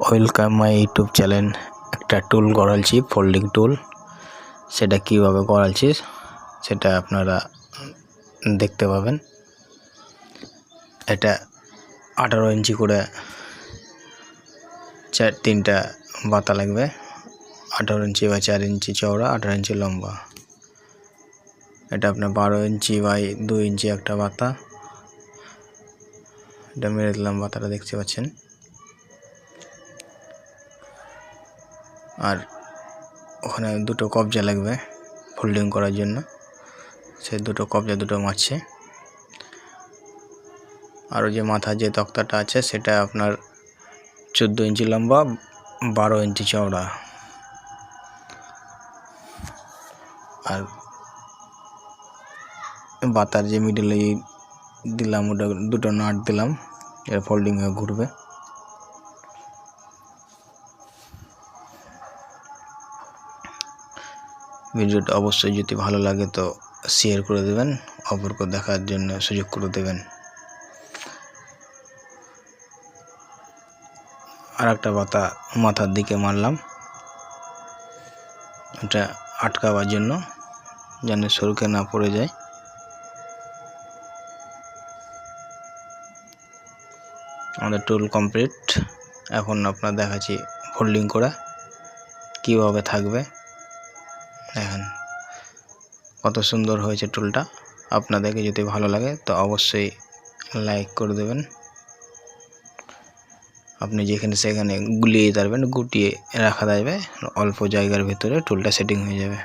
Welcome my YouTube channel. একটা টুল গড়ালছি, folding টুল। সেটা কিভাবে গড়ালছি সেটা আপনারা দেখতে পাবেন। এটা 18 ইঞ্চি করে তিনটা বাতা লাগবে। 18 ইঞ্চি বা 4 ইঞ্চি চওড়া, 18 ইঞ্চি লম্বা। এটা আপনার 12 ইঞ্চি বাই 2 ইঞ্চি একটা বাতা। এটা মেরে দিলাম, বাতাটা দেখতে পাচ্ছেন। আর ওখানে দুটো কবজা লাগবে ফোল্ডিং করার জন্য, সেই দুটো কবজা দুটো মারছে। আর যে মাথা যে তক্তাটা আছে সেটা আপনার 14 ইঞ্চি লম্বা, 12 ইঞ্চি চওড়া। আর বাতার যে মিডলে দিলাম ওটা দুটো নাট দিলাম, এটা ফোল্ডিং হয়ে ঘুরবে। ভিডিওটা অবশ্যই যদি ভালো লাগে তো শেয়ার করে দেবেন, অপরকে দেখার জন্য সুযোগ করে দেবেন। আর একটা বাতা মাথার দিকে মারলাম, এটা আটকাবার জন্য, যেন সরুকে না পড়ে যায়। আমাদের টুল কমপ্লিট। এখন আপনার দেখাচ্ছি ফোল্ডিং করা কিভাবে থাকবে। দেখেন কত সুন্দর হয়েছে টুলটা। আপনাদেরকে যদি ভালো লাগে তো অবশ্যই লাইক করে দেবেন। আপনি যেখানে সেখানে গুলিয়ে পারবেন, গুটিয়ে রাখা যাবে, অল্প জায়গার ভিতরে টুলটা সেটিং হয়ে যাবে।